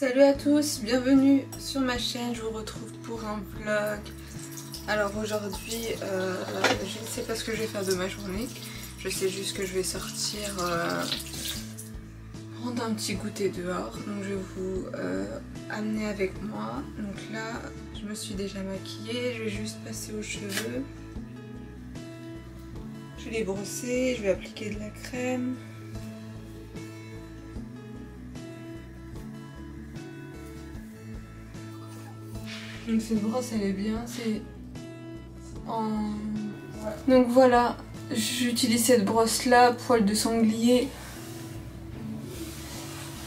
Salut à tous, bienvenue sur ma chaîne, je vous retrouve pour un vlog. Alors aujourd'hui, je ne sais pas ce que je vais faire de ma journée. Je sais juste que je vais sortir prendre un petit goûter dehors. Donc je vais vous amener avec moi. Donc là, je me suis déjà maquillée, je vais juste passer aux cheveux. Je vais les brosser, je vais appliquer de la crème. Donc cette brosse elle est bien, c'est en... Donc voilà, j'utilise cette brosse là, poil de sanglier.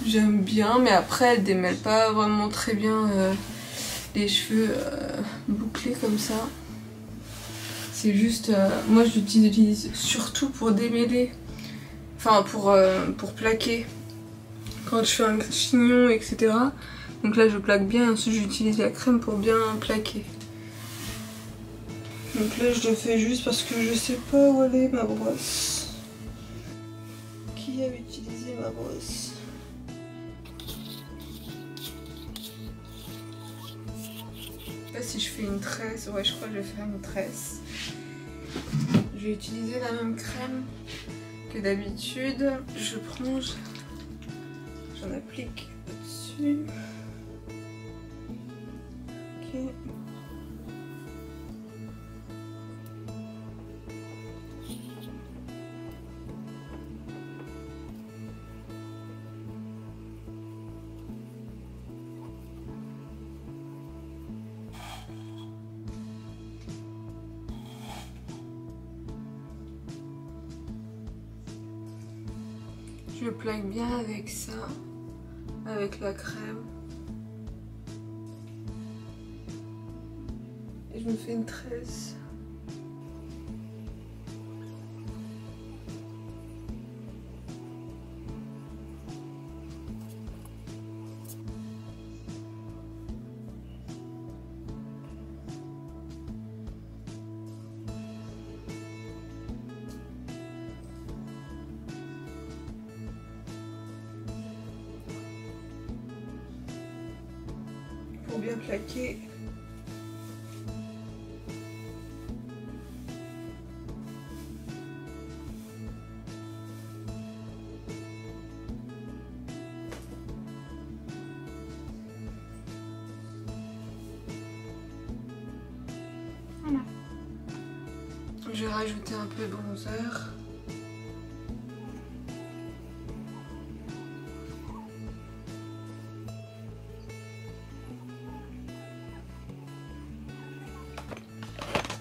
J'aime bien, mais après elle démêle pas vraiment très bien les cheveux bouclés comme ça. C'est juste, moi je l'utilise surtout pour démêler, enfin pour plaquer quand je fais un chignon, etc. Donc là je plaque bien, ensuite j'utilise la crème pour bien plaquer. Donc là je le fais juste parce que je sais pas où elle est ma brosse. Qui a utilisé ma brosse? Je sais pas si je fais une tresse, ouais je crois que je vais faire une tresse. Je vais utiliser la même crème que d'habitude. Je prends, j'en applique au-dessus. Ok. Je plaque bien avec ça, avec la crème. Et je me fais une tresse. Pour bien plaquer. Voilà. Je vais rajouter un peu de bronzer.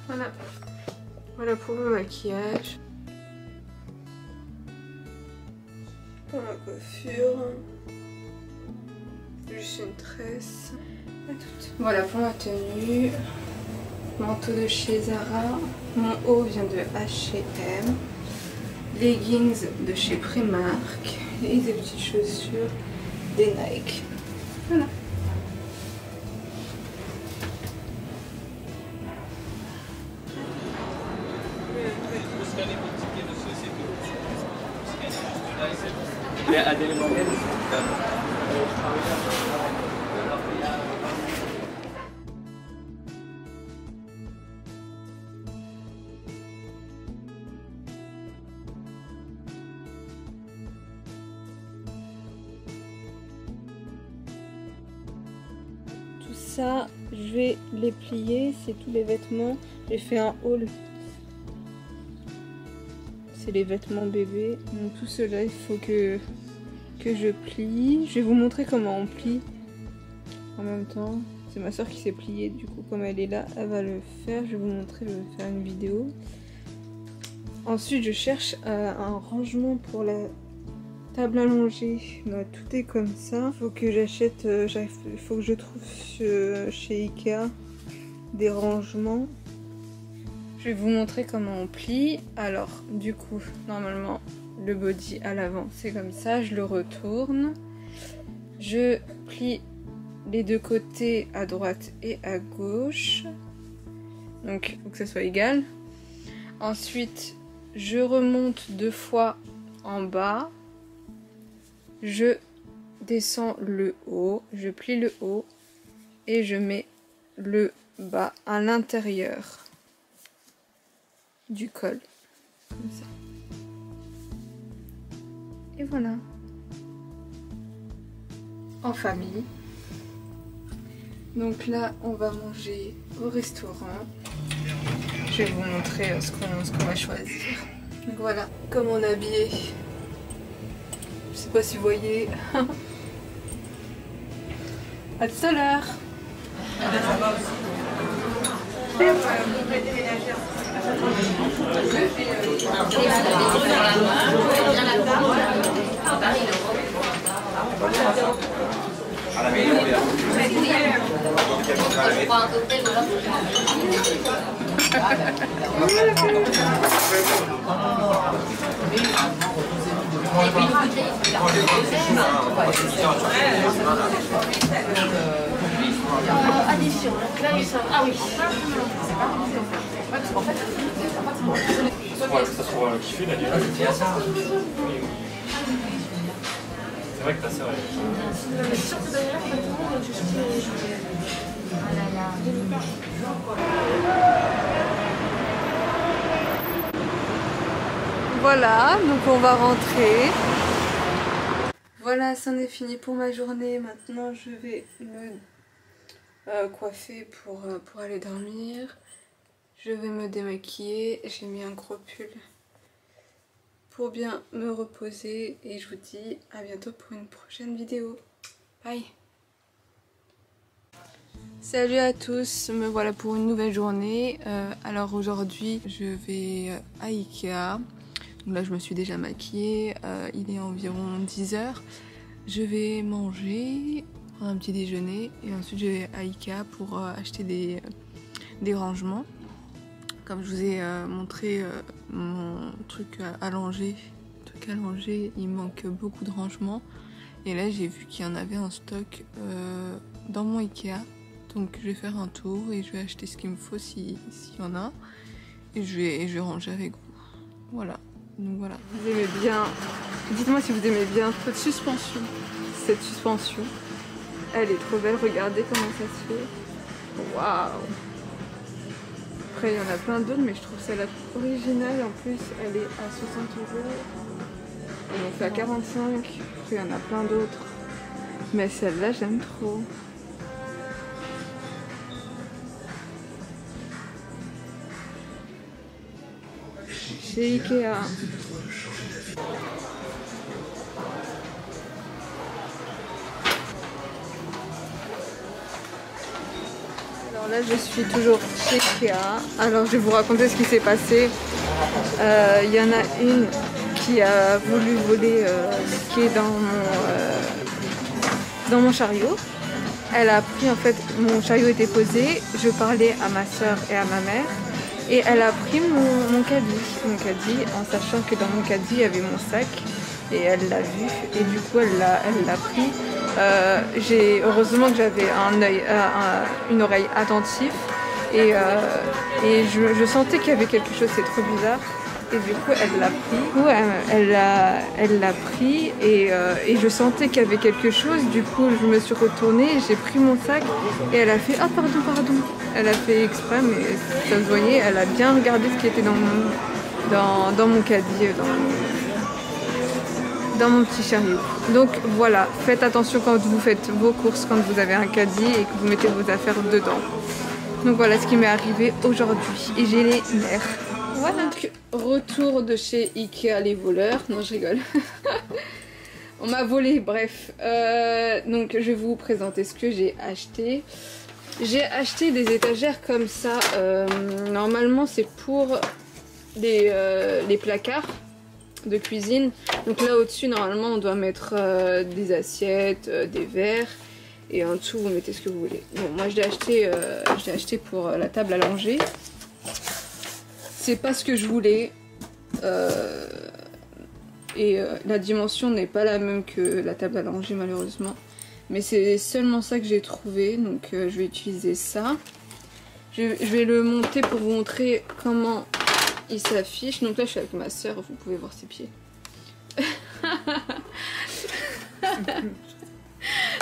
Voilà. Voilà pour mon maquillage. Pour ma coiffure. Juste une tresse. Voilà pour ma tenue. Manteau de chez Zara. Mon haut vient de H&M. Leggings de chez Primark. Et des petites chaussures des Nike. Voilà. Tout ça, je vais les plier, c'est tous les vêtements. J'ai fait un haul. C'est les vêtements bébés. Donc tout cela, il faut que je plie. Je vais vous montrer comment on plie en même temps. C'est ma soeur qui s'est pliée, du coup comme elle est là, elle va le faire. Je vais vous montrer, je vais faire une vidéo. Ensuite, je cherche un rangement pour la table allongée. Non, tout est comme ça. Il faut que j'achète, il faut que je trouve chez Ikea des rangements. Je vais vous montrer comment on plie. Alors, du coup, normalement, le body à l'avant, c'est comme ça. Je le retourne. Je plie les deux côtés à droite et à gauche. Donc, il faut que ça soit égal. Ensuite, je remonte 2 fois en bas. Je descends le haut, je plie le haut et je mets le bas à l'intérieur du col, comme ça. Et voilà. En famille. Donc là, on va manger au restaurant. Je vais vous montrer ce qu'on va choisir. Donc voilà, comme on est habillé. Je sais pas si vous voyez. À tout à l'heure. Addition, donc là ils sont... Ah oui. Ça soit kiffé la durée. C'est vrai que ta sœur est... Voilà, donc on va rentrer. Voilà, c'en est fini pour ma journée. Maintenant, je vais me coiffer pour aller dormir. Je vais me démaquiller. J'ai mis un gros pull pour bien me reposer. Et je vous dis à bientôt pour une prochaine vidéo. Bye! Salut à tous, me voilà pour une nouvelle journée. Alors aujourd'hui, je vais à Ikea. Donc là, je me suis déjà maquillée. Il est environ 10 h. Je vais manger, prendre un petit déjeuner et ensuite je vais à Ikea pour acheter des rangements. Comme je vous ai montré mon truc allongé, il manque beaucoup de rangements. Et là, j'ai vu qu'il y en avait en stock dans mon Ikea. Donc je vais faire un tour et je vais acheter ce qu'il me faut s'il y en a. Et je vais ranger avec vous. Voilà. Donc voilà. Vous aimez bien. Dites-moi si vous aimez bien cette suspension. Cette suspension. Elle est trop belle. Regardez comment ça se fait. Waouh. Après il y en a plein d'autres mais je trouve celle-là originale. En plus elle est à 60 €. Elle en fait à 45. Après il y en a plein d'autres. Mais celle-là j'aime trop. Chez Ikea. Alors là je suis toujours chez Ikea. Alors je vais vous raconter ce qui s'est passé. Il y en a une qui a voulu voler ce qui est dans mon chariot. Elle a pris, en fait, mon chariot était posé, je parlais à ma soeur et à ma mère. Et elle a pris mon caddie, en sachant que dans mon caddie il y avait mon sac. Et elle l'a vu et du coup elle l'a pris. Heureusement que j'avais une oreille attentive et je sentais qu'il y avait quelque chose, c'est trop bizarre. Et du coup elle l'a pris. Elle l'a pris et je sentais qu'il y avait quelque chose. Du coup je me suis retournée, j'ai pris mon sac et elle a fait ah pardon. Elle a fait exprès mais ça se voyait, elle a bien regardé ce qui était dans mon caddie, dans mon petit chariot. Donc voilà, faites attention quand vous faites vos courses, quand vous avez un caddie et que vous mettez vos affaires dedans. Donc voilà ce qui m'est arrivé aujourd'hui et j'ai les nerfs. Voilà, donc retour de chez Ikea les voleurs. Non, je rigole. On m'a volé, bref. Donc je vais vous présenter ce que j'ai acheté. J'ai acheté des étagères comme ça. Normalement c'est pour les placards de cuisine. Donc là au-dessus normalement on doit mettre des assiettes, des verres. Et en dessous vous mettez ce que vous voulez. Bon, moi je l'ai acheté pour la table à langer. C'est pas ce que je voulais. La dimension n'est pas la même que la table à langer malheureusement. Mais c'est seulement ça que j'ai trouvé. Donc je vais utiliser ça. Je vais le monter pour vous montrer comment il s'affiche. Donc là je suis avec ma soeur, vous pouvez voir ses pieds.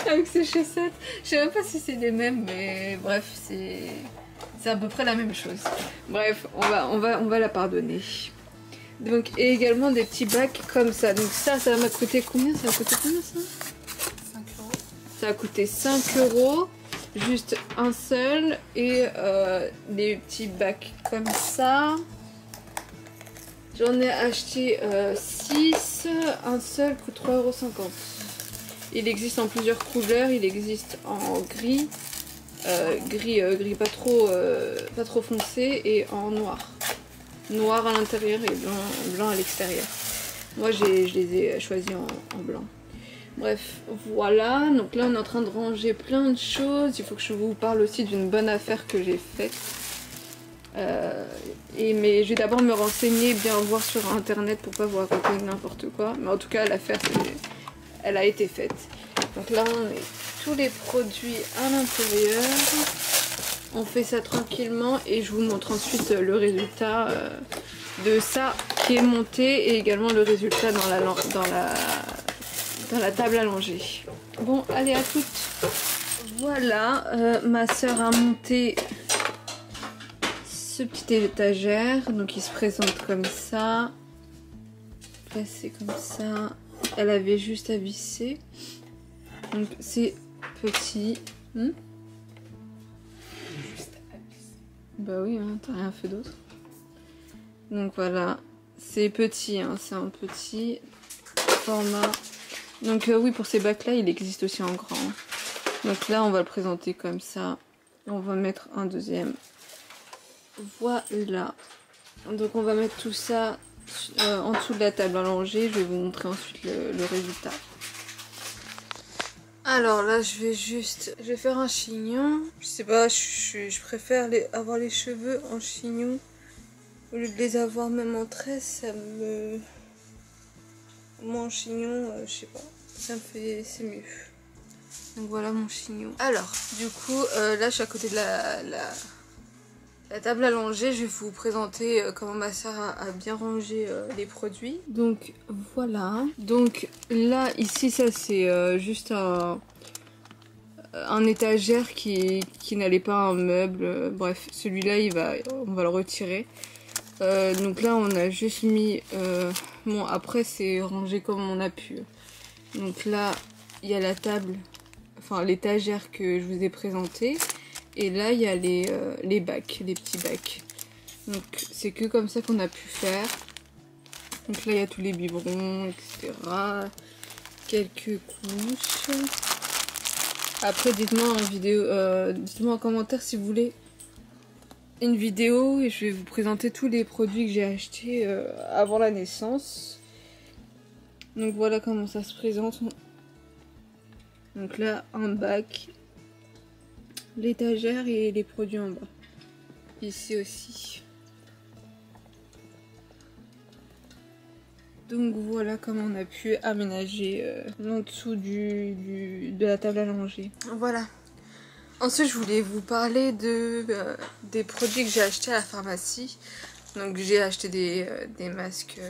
avec ses chaussettes. Je sais même pas si c'est les mêmes, mais bref, c'est à peu près la même chose. Bref, on va la pardonner. Donc, et également des petits bacs comme ça. Donc ça m'a coûté combien? Ça a coûté combien ça? 5 €. Ça a coûté 5 €. Juste un seul. Et des petits bacs comme ça. J'en ai acheté 6. Un seul coûte 3,50 €. Il existe en plusieurs couleurs. Il existe en gris. Gris pas trop foncé. Et en noir. Noir à l'intérieur et blanc à l'extérieur. Moi je les ai choisis en blanc. Bref, voilà. Donc là on est en train de ranger plein de choses. Il faut que je vous parle aussi d'une bonne affaire que j'ai faite. Mais je vais d'abord me renseigner, bien voir sur internet pour pas vous raconter n'importe quoi. Mais en tout cas l'affaire elle a été faite. Donc là on met tous les produits à l'intérieur. On fait ça tranquillement et je vous montre ensuite le résultat de ça qui est monté et également le résultat dans la table à langer. Bon, allez, à toutes. Voilà, ma soeur a monté ce petit étagère. Donc il se présente comme ça. Placé comme ça. Elle avait juste à visser. Donc c'est petit. Bah oui, hein, t'as rien fait d'autre. Donc voilà, c'est petit, hein, c'est un petit format. Donc oui, pour ces bacs là, il existe aussi en grand. Donc là, on va le présenter comme ça. On va mettre un deuxième. Voilà. Donc on va mettre tout ça en dessous de la table à langer. Je vais vous montrer ensuite le résultat. Alors là je vais faire un chignon. Je sais pas, je préfère avoir les cheveux en chignon au lieu de les avoir même en tresse. Moi en chignon, je sais pas, ça me fait, c'est mieux. Donc voilà mon chignon. Alors du coup là je suis à côté de la table à langer. Je vais vous présenter comment ma soeur a bien rangé les produits. Donc voilà. Donc là ici ça c'est juste un étagère qui n'allait pas un meuble. Bref, celui-là on va le retirer. Donc là on a juste mis bon après c'est rangé comme on a pu. Donc là il y a la table, enfin l'étagère que je vous ai présentée. Et là il y a les bacs, les petits bacs. Donc c'est que comme ça qu'on a pu faire. Donc là il y a tous les biberons, etc. Quelques couches. Après dites-moi dites-moi en commentaire si vous voulez une vidéo et je vais vous présenter tous les produits que j'ai achetés avant la naissance. Donc voilà comment ça se présente. Donc là un bac, l'étagère et les produits en bas. Ici aussi. Donc voilà comment on a pu aménager en dessous de la table à langer. Voilà. Ensuite je voulais vous parler des produits que j'ai achetés à la pharmacie. Donc j'ai acheté des masques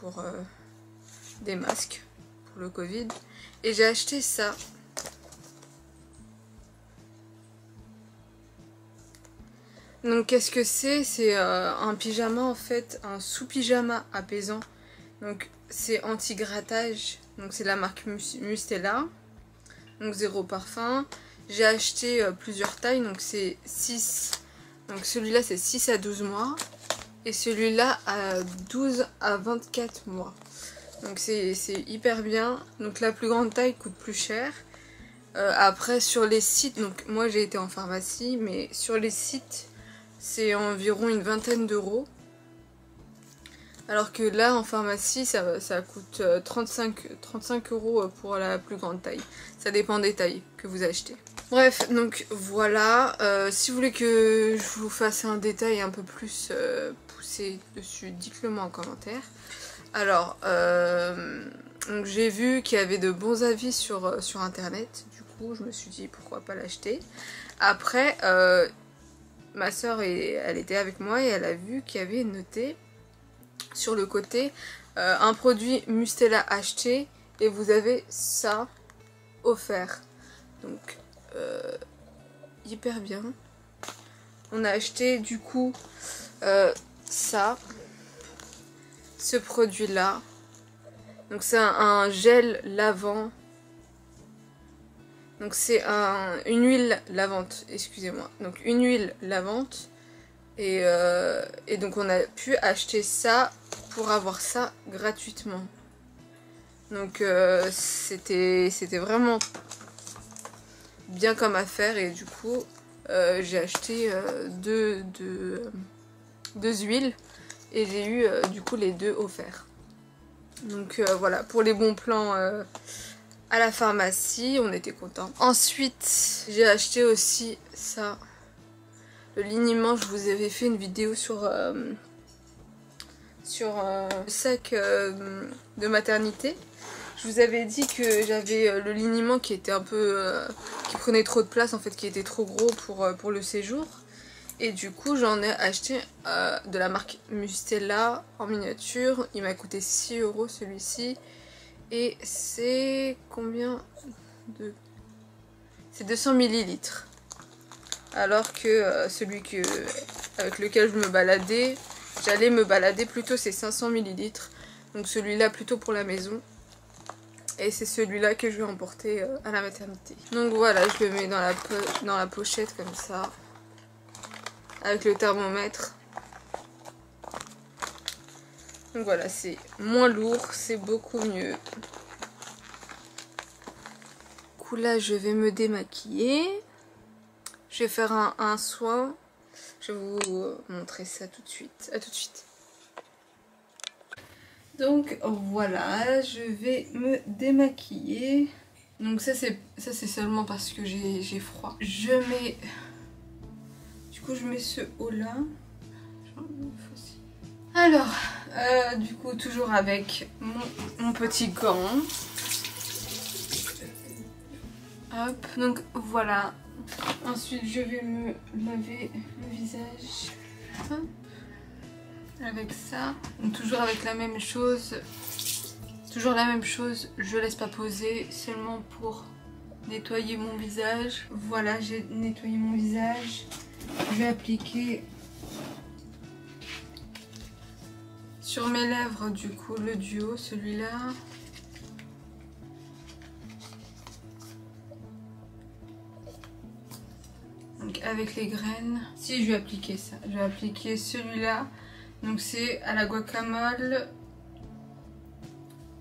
pour le Covid. Et j'ai acheté ça. Donc qu'est-ce que c'est? C'est un pyjama en fait, un sous-pyjama apaisant. Donc c'est anti-grattage. Donc c'est la marque Mustela. Donc 0 parfum. J'ai acheté plusieurs tailles. Donc c'est 6. Donc celui-là c'est 6 à 12 mois. Et celui-là à 12 à 24 mois. Donc c'est hyper bien. Donc la plus grande taille coûte plus cher. Après sur les sites, donc moi j'ai été en pharmacie, mais sur les sites c'est environ une vingtaine d'euros. Alors que là en pharmacie ça coûte 35 € pour la plus grande taille. Ça dépend des tailles que vous achetez. Bref, donc voilà. Si vous voulez que je vous fasse un détail un peu plus poussé dessus, dites-le moi en commentaire. Alors, j'ai vu qu'il y avait de bons avis sur internet. Du coup, je me suis dit pourquoi pas l'acheter. Après, ma soeur, elle était avec moi et elle a vu qu'il y avait noté sur le côté un produit Mustela acheté et vous avez ça offert. Donc hyper bien. On a acheté du coup ça, ce produit là. Donc c'est un gel lavant. Donc c'est une huile lavante, excusez-moi. Donc une huile lavante. Et donc on a pu acheter ça pour avoir ça gratuitement. Donc c'était vraiment bien comme affaire. Et du coup j'ai acheté deux huiles. Et j'ai eu du coup les deux offerts. Donc voilà, pour les bons plans à la pharmacie, on était contents. Ensuite, j'ai acheté aussi ça, le liniment. Je vous avais fait une vidéo sur le sac de maternité. Je vous avais dit que j'avais le liniment qui était un peu... qui prenait trop de place en fait, qui était trop gros pour le séjour. Et du coup j'en ai acheté de la marque Mustela en miniature. Il m'a coûté 6 € celui-ci. Et c'est combien de... C'est 200 ml. Alors que celui avec lequel je me baladais, j'allais me balader plutôt, c'est 500 ml. Donc celui-là plutôt pour la maison. Et c'est celui-là que je vais emporter à la maternité. Donc voilà, je le mets dans la pochette comme ça. Avec le thermomètre. Donc voilà, c'est moins lourd, c'est beaucoup mieux. Du coup là, je vais me démaquiller. Je vais faire un soin. Je vais vous montrer ça tout de suite. À tout de suite. Donc voilà, je vais me démaquiller. Donc ça c'est seulement parce que j'ai froid. Je mets ce haut là. Alors, du coup toujours avec mon petit gant. Hop, donc voilà. Ensuite je vais me laver le visage. Hop. Avec ça. Donc toujours avec la même chose. Toujours la même chose, je laisse pas poser seulement pour nettoyer mon visage. Voilà, j'ai nettoyé mon visage. Je vais appliquer sur mes lèvres du coup le duo, celui-là. Donc avec les graines. Si je vais appliquer ça, je vais appliquer celui-là. Donc c'est à la guacamole.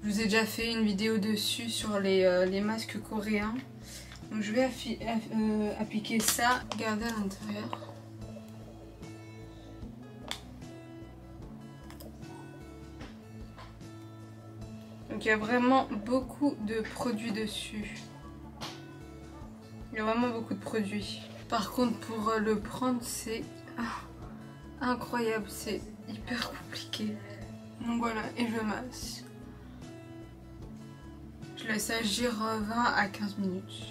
Je vous ai déjà fait une vidéo dessus sur les masques coréens. Donc je vais appliquer ça, garder à l'intérieur. Donc il y a vraiment beaucoup de produits dessus. Il y a vraiment beaucoup de produits. Par contre pour le prendre c'est incroyable, c'est hyper compliqué. Donc voilà, et je masse. Je laisse agir 20 à 15 minutes.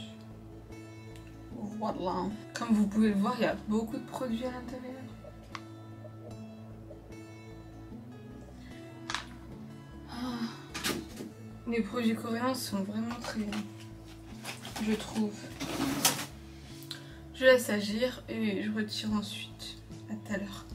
Voilà. Comme vous pouvez le voir, il y a beaucoup de produits à l'intérieur. Les produits coréens sont vraiment très bons, je trouve. Je laisse agir et je retire ensuite. À tout à l'heure.